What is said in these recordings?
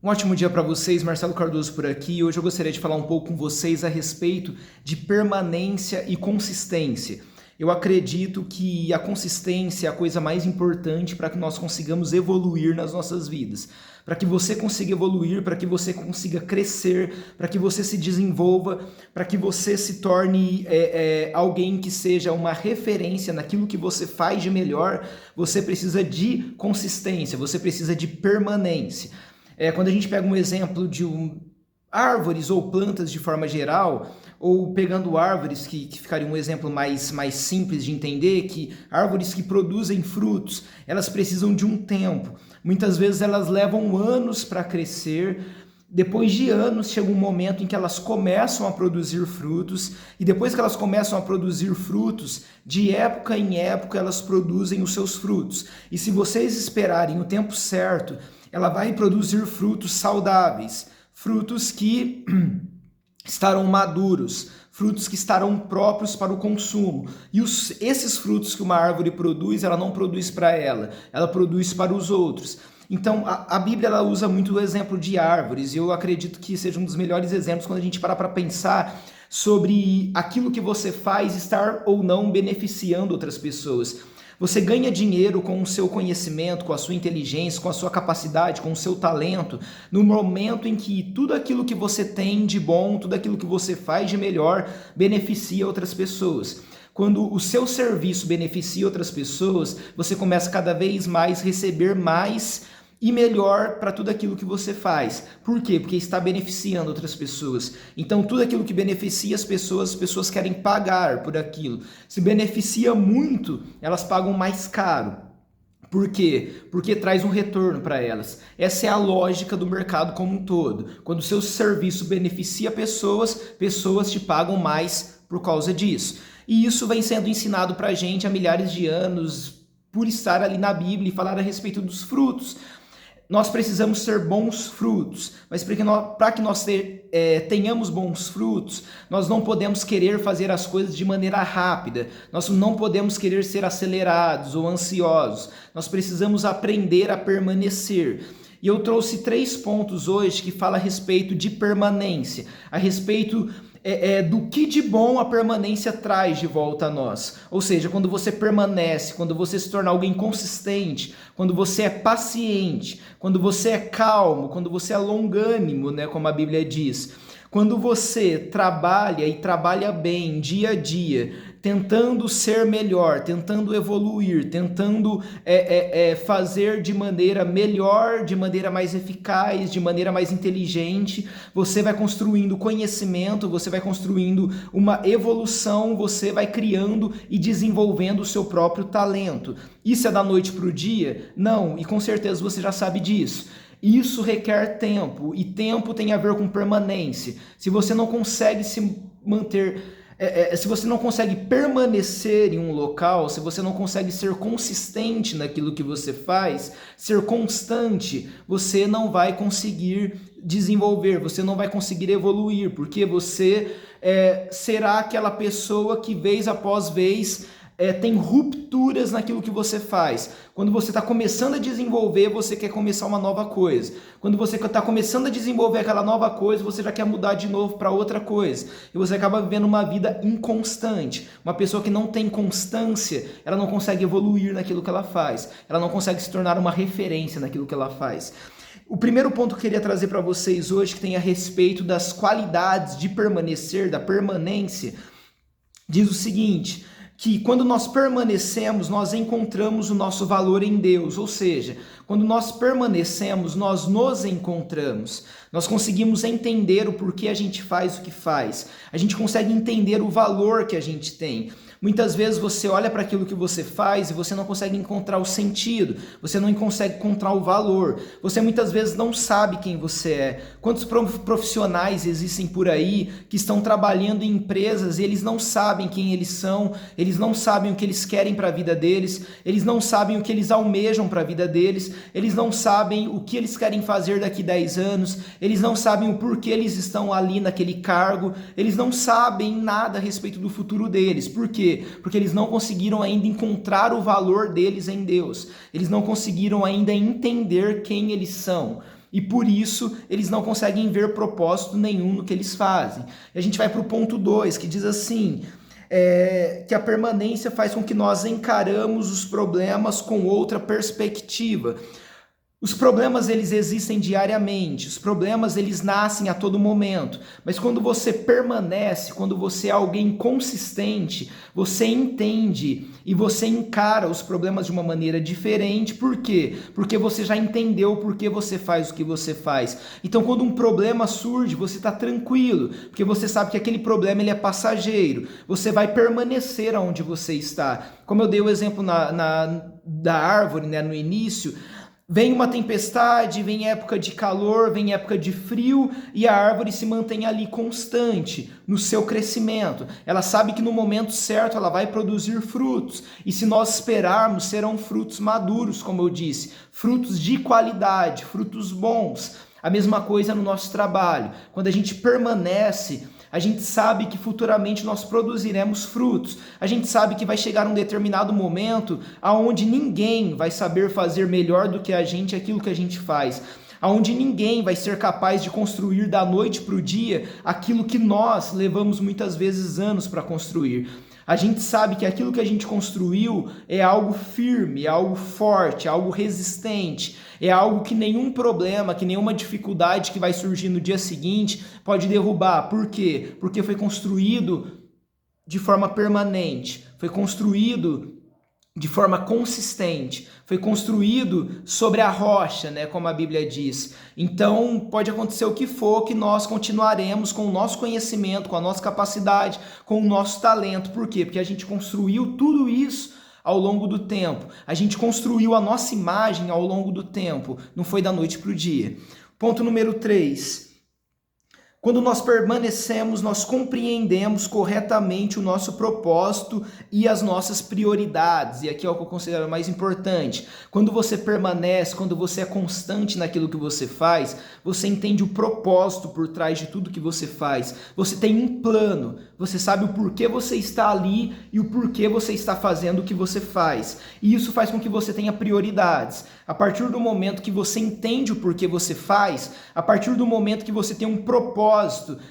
Um ótimo dia para vocês, Marcelo Cardoso por aqui. Hoje eu gostaria de falar um pouco com vocês a respeito de permanência e consistência. Eu acredito que a consistência é a coisa mais importante para que nós consigamos evoluir nas nossas vidas. Para que você consiga evoluir, para que você consiga crescer, para que você se desenvolva, para que você se torne alguém que seja uma referência naquilo que você faz de melhor, você precisa de consistência, você precisa de permanência. Quando a gente pega um exemplo de árvores ou plantas de forma geral, ou pegando árvores, que ficaria um exemplo mais simples de entender, que árvores que produzem frutos, elas precisam de um tempo. Muitas vezes elas levam anos para crescer. Depois de anos, chega um momento em que elas começam a produzir frutos, e depois que elas começam a produzir frutos, de época em época elas produzem os seus frutos. E se vocês esperarem o tempo certo, ela vai produzir frutos saudáveis, frutos que estarão maduros, frutos que estarão próprios para o consumo. E esses frutos que uma árvore produz, ela não produz para ela produz para os outros. Então, a Bíblia ela usa muito o exemplo de árvores, e eu acredito que seja um dos melhores exemplos quando a gente para pensar sobre aquilo que você faz estar ou não beneficiando outras pessoas. Você ganha dinheiro com o seu conhecimento, com a sua inteligência, com a sua capacidade, com o seu talento, no momento em que tudo aquilo que você tem de bom, tudo aquilo que você faz de melhor, beneficia outras pessoas. Quando o seu serviço beneficia outras pessoas, você começa cada vez mais a receber mais e melhor para tudo aquilo que você faz. Por quê? Porque está beneficiando outras pessoas. Então, tudo aquilo que beneficia as pessoas querem pagar por aquilo. Se beneficia muito, elas pagam mais caro. Por quê? Porque traz um retorno para elas. Essa é a lógica do mercado como um todo. Quando o seu serviço beneficia pessoas te pagam mais por causa disso. E isso vem sendo ensinado para a gente há milhares de anos, por estar ali na Bíblia e falar a respeito dos frutos. Nós precisamos ter bons frutos, mas para que nós tenhamos bons frutos, nós não podemos querer fazer as coisas de maneira rápida, nós não podemos querer ser acelerados ou ansiosos, nós precisamos aprender a permanecer. E eu trouxe 3 pontos hoje que falam a respeito de permanência, a respeito do que de bom a permanência traz de volta a nós. Ou seja, quando você permanece, quando você se torna alguém consistente, quando você é paciente, quando você é calmo, quando você é longânimo, né, como a Bíblia diz. Quando você trabalha e trabalha bem dia a dia, tentando ser melhor, tentando evoluir, tentando fazer de maneira melhor, de maneira mais eficaz, de maneira mais inteligente, você vai construindo conhecimento, você vai construindo uma evolução, você vai criando e desenvolvendo o seu próprio talento. Isso é da noite para o dia? Não, e com certeza você já sabe disso. Isso requer tempo, e tempo tem a ver com permanência. Se você não consegue se manter, se você não consegue permanecer em um local, se você não consegue ser consistente naquilo que você faz, ser constante, você não vai conseguir desenvolver, você não vai conseguir evoluir, porque você será aquela pessoa que vez após vez tem rupturas naquilo que você faz. Quando você está começando a desenvolver, você quer começar uma nova coisa. Quando você está começando a desenvolver aquela nova coisa, você já quer mudar de novo para outra coisa. E você acaba vivendo uma vida inconstante. Uma pessoa que não tem constância, ela não consegue evoluir naquilo que ela faz. Ela não consegue se tornar uma referência naquilo que ela faz. O primeiro ponto que eu queria trazer para vocês hoje, que tem a respeito das qualidades de permanecer, da permanência, diz o seguinte: que quando nós permanecemos, nós encontramos o nosso valor em Deus, ou seja, quando nós permanecemos, nós nos encontramos, nós conseguimos entender o porquê a gente faz o que faz, a gente consegue entender o valor que a gente tem. Muitas vezes você olha para aquilo que você faz e você não consegue encontrar o sentido, você não consegue encontrar o valor, você muitas vezes não sabe quem você é. Quantos profissionais existem por aí que estão trabalhando em empresas e eles não sabem quem eles são, eles não sabem o que eles querem para a vida deles, eles não sabem o que eles almejam para a vida deles, eles não sabem o que eles querem fazer daqui 10 anos, eles não sabem o porquê eles estão ali naquele cargo, eles não sabem nada a respeito do futuro deles. Por quê? Porque eles não conseguiram ainda encontrar o valor deles em Deus. Eles não conseguiram ainda entender quem eles são. E por isso eles não conseguem ver propósito nenhum no que eles fazem. E a gente vai para o ponto 2, que diz assim, que a permanência faz com que nós encaramos os problemas com outra perspectiva. Os problemas, eles existem diariamente, os problemas, eles nascem a todo momento, mas quando você permanece, quando você é alguém consistente, você entende e você encara os problemas de uma maneira diferente. Por quê? Porque você já entendeu por que você faz o que você faz. Então, quando um problema surge, você está tranquilo, porque você sabe que aquele problema ele é passageiro, você vai permanecer onde você está. Como eu dei o exemplo da árvore, né, no início. Vem uma tempestade, vem época de calor, vem época de frio e a árvore se mantém ali constante no seu crescimento. Ela sabe que no momento certo ela vai produzir frutos e se nós esperarmos serão frutos maduros, como eu disse, frutos de qualidade, frutos bons. A mesma coisa no nosso trabalho. Quando a gente permanece, a gente sabe que futuramente nós produziremos frutos. A gente sabe que vai chegar um determinado momento onde ninguém vai saber fazer melhor do que a gente aquilo que a gente faz. Onde ninguém vai ser capaz de construir da noite para o dia aquilo que nós levamos muitas vezes anos para construir. A gente sabe que aquilo que a gente construiu é algo firme, é algo forte, é algo resistente, é algo que nenhum problema, que nenhuma dificuldade que vai surgir no dia seguinte pode derrubar. Por quê? Porque foi construído de forma permanente, foi construído de forma consistente, foi construído sobre a rocha, né, como a Bíblia diz. Então, pode acontecer o que for, que nós continuaremos com o nosso conhecimento, com a nossa capacidade, com o nosso talento. Por quê? Porque a gente construiu tudo isso ao longo do tempo. A gente construiu a nossa imagem ao longo do tempo, não foi da noite para o dia. Ponto número 3. Quando nós permanecemos, nós compreendemos corretamente o nosso propósito e as nossas prioridades. E aqui é o que eu considero mais importante. Quando você permanece, quando você é constante naquilo que você faz, você entende o propósito por trás de tudo que você faz. Você tem um plano, você sabe o porquê você está ali e o porquê você está fazendo o que você faz. E isso faz com que você tenha prioridades. A partir do momento que você entende o porquê você faz, a partir do momento que você tem um propósito,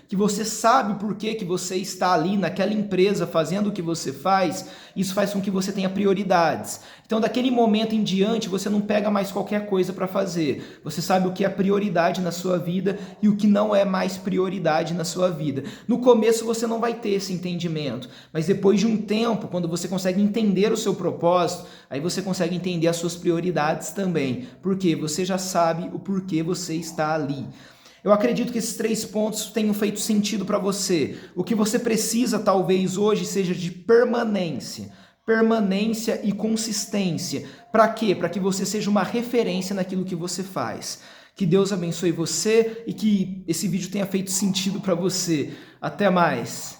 que você sabe por que você está ali naquela empresa fazendo o que você faz, isso faz com que você tenha prioridades. Então, daquele momento em diante, você não pega mais qualquer coisa para fazer. Você sabe o que é prioridade na sua vida e o que não é mais prioridade na sua vida. No começo, você não vai ter esse entendimento, mas depois de um tempo, quando você consegue entender o seu propósito, aí você consegue entender as suas prioridades também. Porque você já sabe o porquê você está ali. Eu acredito que esses 3 pontos tenham feito sentido para você. O que você precisa, talvez, hoje seja de permanência. Permanência e consistência. Para quê? Para que você seja uma referência naquilo que você faz. Que Deus abençoe você e que esse vídeo tenha feito sentido para você. Até mais!